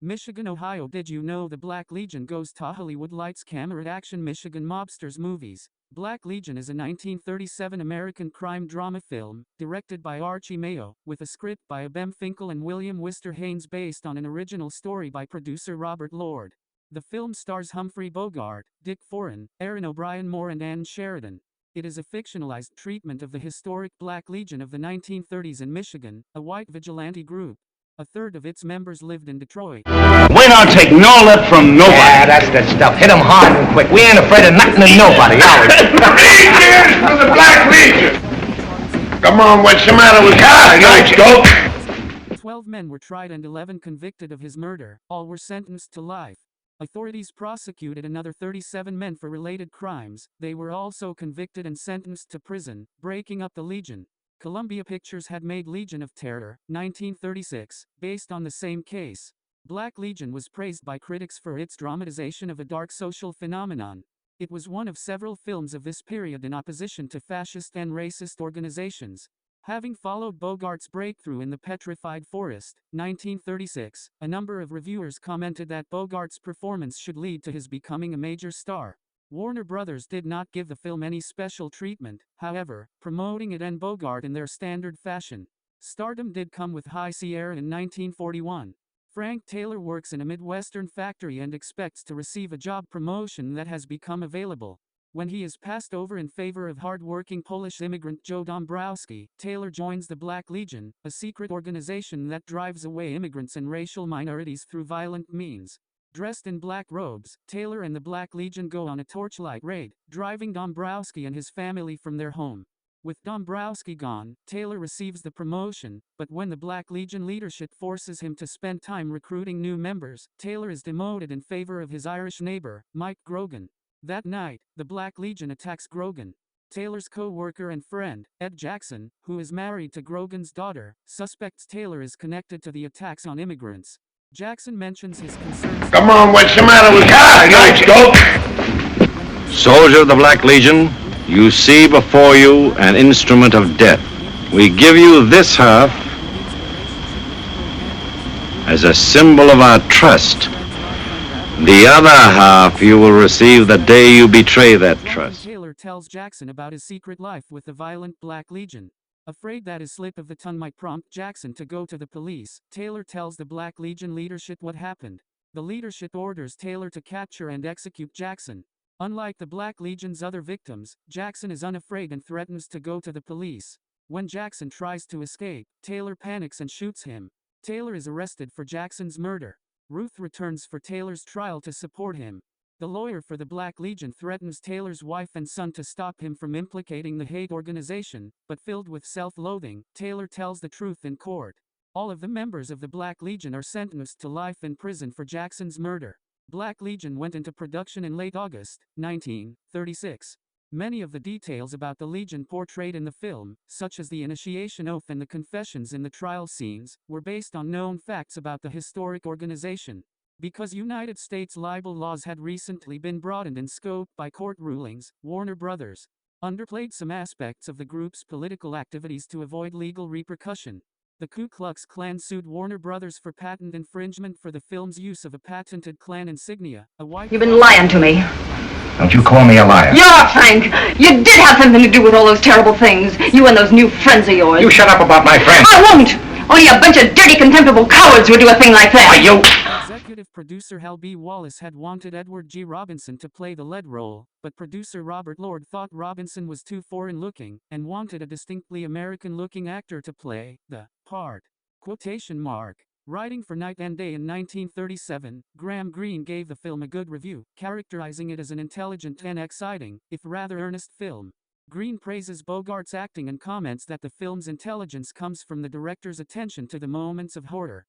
Michigan, Ohio. Did you know the Black Legion goes to Hollywood Lights Camera Action Michigan Mobsters movies? Black Legion is a 1937 American crime drama film, directed by Archie Mayo, with a script by Abem, Finkel and William Wister Haines based on an original story by producer Robert Lord. The film stars Humphrey Bogart, Dick Foran, Erin O'Brien Moore and Sheridan. It is a fictionalized treatment of the historic Black Legion of the 1930s in Michigan, a white vigilante group. A third of its members lived in Detroit. We don't take no lip from nobody. Yeah, that's good stuff. Hit 'em hard and quick. We ain't afraid of nothing and nobody, are we? 3 years for the Black Legion. Come on, what's the matter with you? Let's go. 12 men were tried and 11 convicted of his murder. All were sentenced to life. Authorities prosecuted another 37 men for related crimes. They were also convicted and sentenced to prison, breaking up the Legion. Columbia Pictures had made Legion of Terror, 1936, based on the same case. Black Legion was praised by critics for its dramatization of a dark social phenomenon. It was one of several films of this period in opposition to fascist and racist organizations. Having followed Bogart's breakthrough in The Petrified Forest, 1936, a number of reviewers commented that Bogart's performance should lead to his becoming a major star. Warner Brothers did not give the film any special treatment, however, promoting it and Bogart in their standard fashion. Stardom did come with High Sierra in 1941. Frank Taylor works in a Midwestern factory and expects to receive a job promotion that has become available. When he is passed over in favor of hard-working Polish immigrant Joe Dombrowski, Taylor joins the Black Legion, a secret organization that drives away immigrants and racial minorities through violent means. Dressed in black robes, Taylor and the Black Legion go on a torchlight raid, driving Dombrowski and his family from their home. With Dombrowski gone, Taylor receives the promotion, but when the Black Legion leadership forces him to spend time recruiting new members, Taylor is demoted in favor of his Irish neighbor, Mike Grogan. That night, the Black Legion attacks Grogan. Taylor's co-worker and friend, Ed Jackson, who is married to Grogan's daughter, suspects Taylor is connected to the attacks on immigrants. Jackson mentions his concerns. Come on, what's the matter with you? Let's go. Soldier of the Black Legion, you see before you an instrument of death. We give you this half as a symbol of our trust. The other half you will receive the day you betray that trust. Taylor tells Jackson about his secret life with the violent Black Legion. Afraid that his slip of the tongue might prompt Jackson to go to the police, Taylor tells the Black Legion leadership what happened. The leadership orders Taylor to capture and execute Jackson. Unlike the Black Legion's other victims, Jackson is unafraid and threatens to go to the police. When Jackson tries to escape, Taylor panics and shoots him. Taylor is arrested for Jackson's murder. Ruth returns for Taylor's trial to support him. The lawyer for the Black Legion threatens Taylor's wife and son to stop him from implicating the hate organization, but filled with self-loathing, Taylor tells the truth in court. All of the members of the Black Legion are sentenced to life in prison for Jackson's murder. Black Legion went into production in late August, 1936. Many of the details about the Legion portrayed in the film, such as the initiation oath and the confessions in the trial scenes, were based on known facts about the historic organization. Because United States libel laws had recently been broadened in scope by court rulings, Warner Brothers underplayed some aspects of the group's political activities to avoid legal repercussion. The Ku Klux Klan sued Warner Brothers for patent infringement for the film's use of a patented Klan insignia, a white... You've been lying to me. Don't you call me a liar. You're Frank. You did have something to do with all those terrible things. You and those new friends of yours. You shut up about my friends. I won't. Only a bunch of dirty, contemptible cowards would do a thing like that. Why, you... Executive producer Hal B. Wallace had wanted Edward G. Robinson to play the lead role, but producer Robert Lord thought Robinson was too foreign-looking, and wanted a distinctly American-looking actor to play the part. Quotation mark. Writing for Night and Day in 1937, Graham Greene gave the film a good review, characterizing it as an intelligent and exciting, if rather earnest film. Greene praises Bogart's acting and comments that the film's intelligence comes from the director's attention to the moments of horror.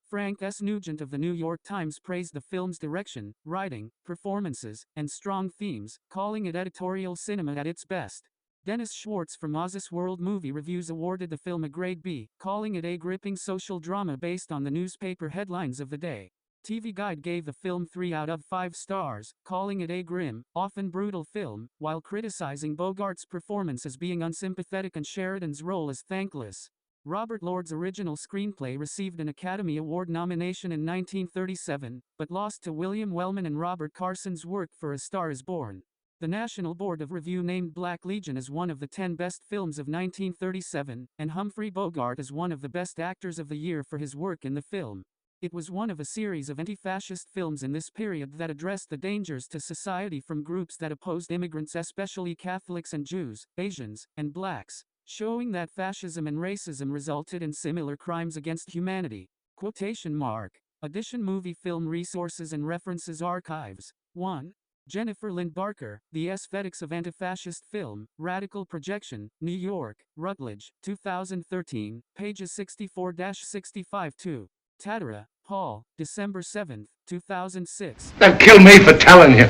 Frank S. Nugent of the New York Times praised the film's direction, writing, performances, and strong themes, calling it editorial cinema at its best. Dennis Schwartz from Oz's World Movie Reviews awarded the film a grade B, calling it a gripping social drama based on the newspaper headlines of the day. TV Guide gave the film 3 out of 5 stars, calling it a grim, often brutal film, while criticizing Bogart's performance as being unsympathetic and Sheridan's role as thankless. Robert Lord's original screenplay received an Academy Award nomination in 1937, but lost to William Wellman and Robert Carson's work for A Star is Born. The National Board of Review named Black Legion as one of the 10 best films of 1937, and Humphrey Bogart as one of the best actors of the year for his work in the film. It was one of a series of anti-fascist films in this period that addressed the dangers to society from groups that opposed immigrants, especially Catholics and Jews, Asians, and blacks, showing that fascism and racism resulted in similar crimes against humanity. Quotation mark. Addition Movie Film Resources and References Archives. 1. Jennifer Lynn Barker, The Aesthetics of Anti-Fascist Film, Radical Projection, New York, Routledge, 2013, pages 64-65. 2. Tattara, Paul, December 7, 2006. They'll kill me for telling you.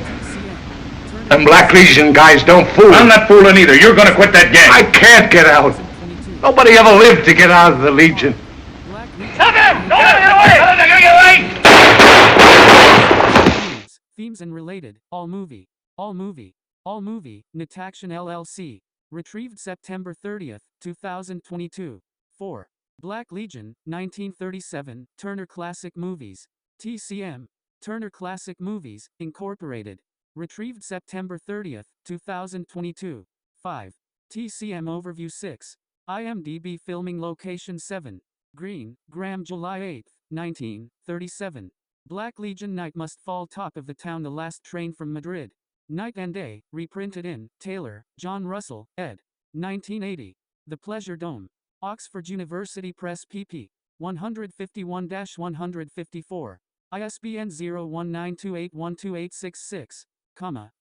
Them Black Legion guys don't fool. I'm not fooling either. You're gonna quit that gang. I can't get out. Nobody ever lived to get out of the Legion. Stop him! Don't let him get away! Don't let him get away! Themes and related. All movie. Nataction LLC. Retrieved September 30, 2022. 4. Black Legion, 1937, Turner Classic Movies. TCM. Turner Classic Movies, Incorporated. Retrieved September 30, 2022. 5. TCM Overview 6. IMDb Filming Location 7. Green, Graham, July 8, 1937. Black Legion Night Must Fall Top of the Town, The Last Train from Madrid. Night and Day, reprinted in Taylor, John Russell, ed. 1980. The Pleasure Dome. Oxford University Press pp. 151-154. ISBN 0192812866,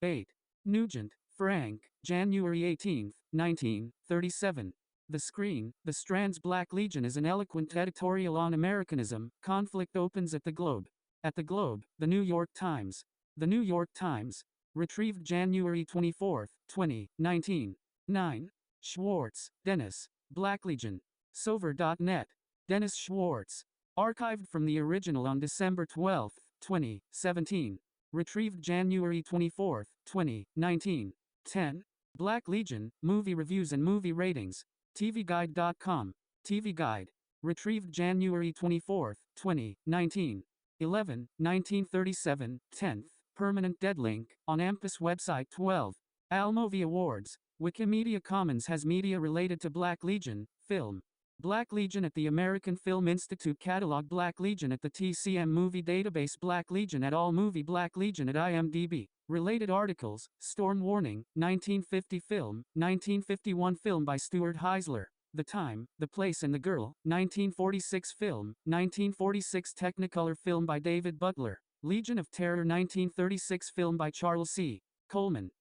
8. Nugent, Frank, January 18, 1937. The Screen, The Strand's Black Legion is an eloquent editorial on Americanism. Conflict opens at the Globe. At the Globe, The New York Times. The New York Times. Retrieved January 24, 2019. 9. Schwartz, Dennis. Black Legion. Sover.net. Dennis Schwartz. Archived from the original on December 12, 2017. Retrieved January 24, 2019. 10. Black Legion, Movie Reviews and Movie Ratings. TVGuide.com. TV Guide. Retrieved January 24, 2019. 11. 1937, 10th. Permanent dead link, on Ampus website 12. Almovie Awards. Wikimedia Commons has media related to Black Legion, film. Black Legion at the American Film Institute Catalog. Black Legion at the TCM Movie Database. Black Legion at AllMovie. Black Legion at IMDb. Related articles. Storm Warning, 1950 film, 1951 film by Stuart Heisler. The Time, The Place and the Girl, 1946 film, 1946 Technicolor film by David Butler. Legion of Terror, 1936 film by Charles C. Coleman.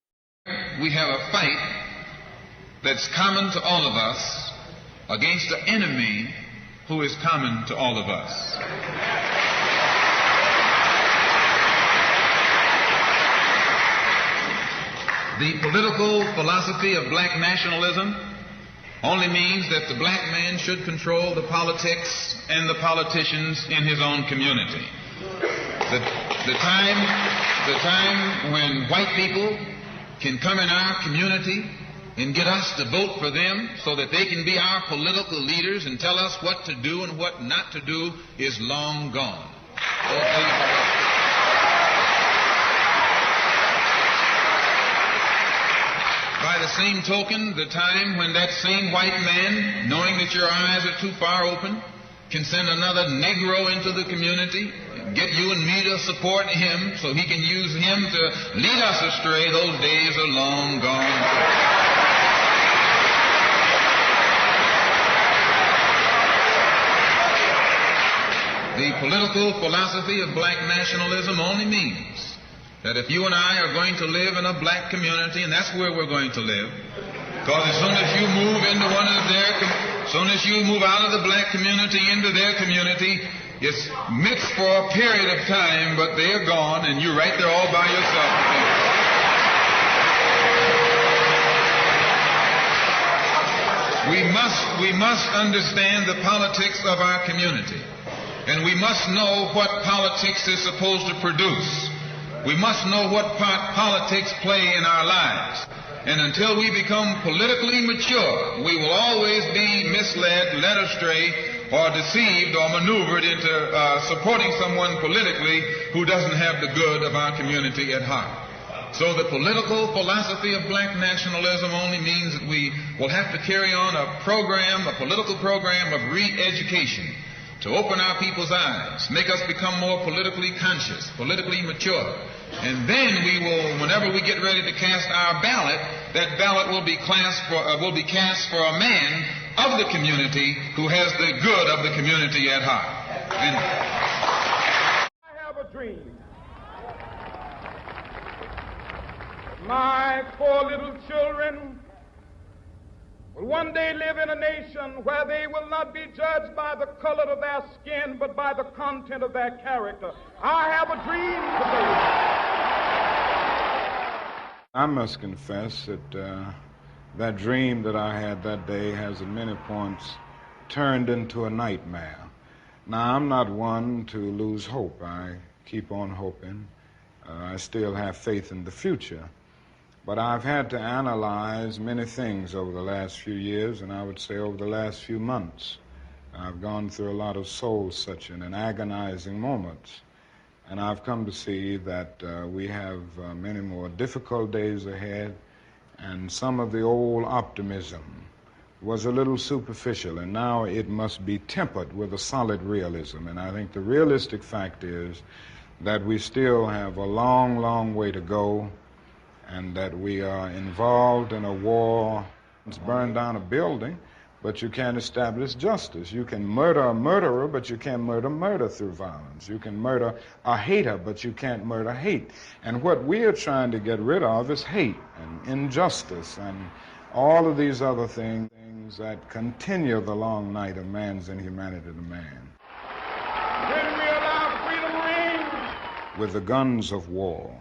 We have a fight that's common to all of us against an enemy who is common to all of us. The political philosophy of black nationalism only means that the black man should control the politics and the politicians in his own community. The time when white people can come in our community and get us to vote for them so that they can be our political leaders and tell us what to do and what not to do is long gone. By the same token, the time when that same white man, knowing that your eyes are too far open, can send another Negro into the community, get you and me to support him so he can use him to lead us astray, those days are long gone. The political philosophy of black nationalism only means that if you and I are going to live in a black community, and that's where we're going to live, because as soon as you move into one of their, as soon as you move out of the black community into their community, it's mixed for a period of time, but they're gone, and you're right there all by yourself. We must understand the politics of our community, and we must know what politics is supposed to produce. We must know what part politics play in our lives. And until we become politically mature, we will always be misled, led astray, or deceived or maneuvered into supporting someone politically who doesn't have the good of our community at heart. So the political philosophy of black nationalism only means that we will have to carry on a political program of re-education to open our people's eyes, make us become more politically conscious, politically mature. And then we will, whenever we get ready to cast our ballot, that ballot will be cast for a man of the community who has the good of the community at heart. And I have a dream. My poor little children will one day live in a nation where they will not be judged by the color of their skin, but by the content of their character. I have a dream today. I must confess that that dream that I had that day has at many points turned into a nightmare. Now, I'm not one to lose hope. I keep on hoping. I still have faith in the future. But I've had to analyze many things over the last few years, and I would say over the last few months. I've gone through a lot of soul-searching and agonizing moments, and I've come to see that we have many more difficult days ahead, and some of the old optimism was a little superficial, and now it must be tempered with a solid realism. And I think the realistic fact is that we still have a long, long way to go, and that we are involved in a war. It's burned down a building, but you can't establish justice. You can murder a murderer, but you can't murder through violence. You can murder a hater, but you can't murder hate. And what we are trying to get rid of is hate and injustice and all of these other things that continue the long night of man's inhumanity to man. When we allow freedom reign, with the guns of war,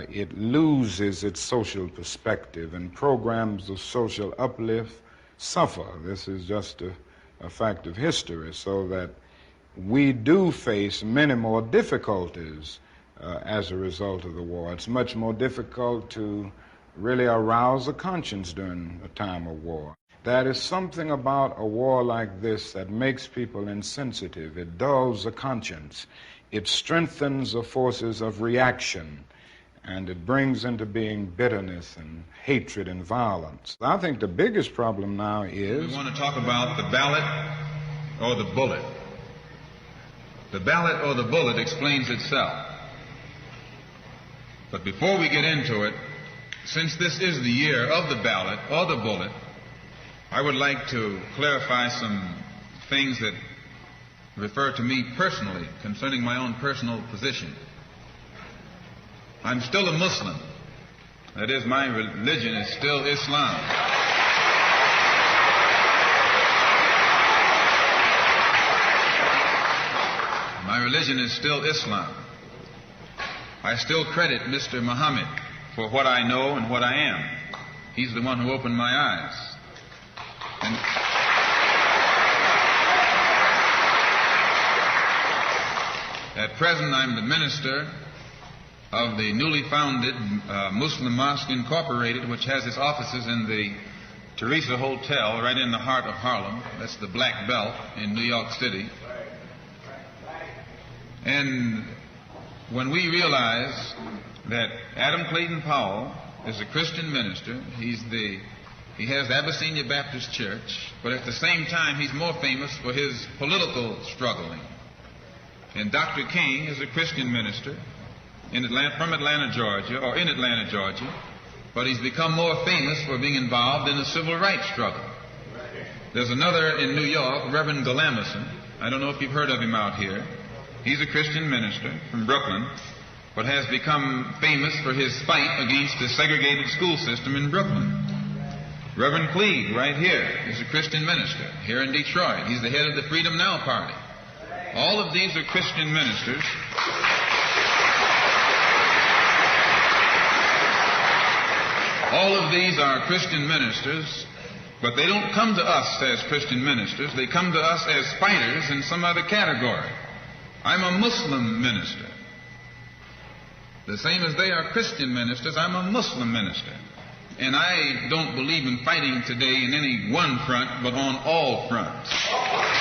it loses its social perspective, and programs of social uplift suffer. This is just a fact of history, so that we do face many more difficulties as a result of the war. It's much more difficult to really arouse a conscience during a time of war. There is something about a war like this that makes people insensitive. It dulls the conscience. It strengthens the forces of reaction, and it brings into being bitterness and hatred and violence. I think the biggest problem now is... We want to talk about the ballot or the bullet. The ballot or the bullet explains itself. But before we get into it, since this is the year of the ballot or the bullet, I would like to clarify some things that refer to me personally, concerning my own personal position. I'm still a Muslim. That is, my religion is still Islam. My religion is still Islam. I still credit Mr. Muhammad for what I know and what I am. He's the one who opened my eyes. And at present, I'm the minister of the newly founded Muslim Mosque Incorporated, which has its offices in the Teresa Hotel right in the heart of Harlem. That's the Black Belt in New York City. And when we realize that Adam Clayton Powell is a Christian minister, he has the Abyssinia Baptist Church, but at the same time he's more famous for his political struggling. And Dr. King is a Christian minister from Atlanta, Georgia, or in Atlanta, Georgia, but he's become more famous for being involved in the civil rights struggle. There's another in New York, Reverend Galamison. I don't know if you've heard of him out here. He's a Christian minister from Brooklyn, but has become famous for his fight against the segregated school system in Brooklyn. Reverend Cleage, right here, is a Christian minister here in Detroit. He's the head of the Freedom Now Party. All of these are Christian ministers. All of these are Christian ministers, but they don't come to us as Christian ministers. They come to us as fighters in some other category. I'm a Muslim minister. The same as they are Christian ministers, I'm a Muslim minister. And I don't believe in fighting today in any one front, but on all fronts.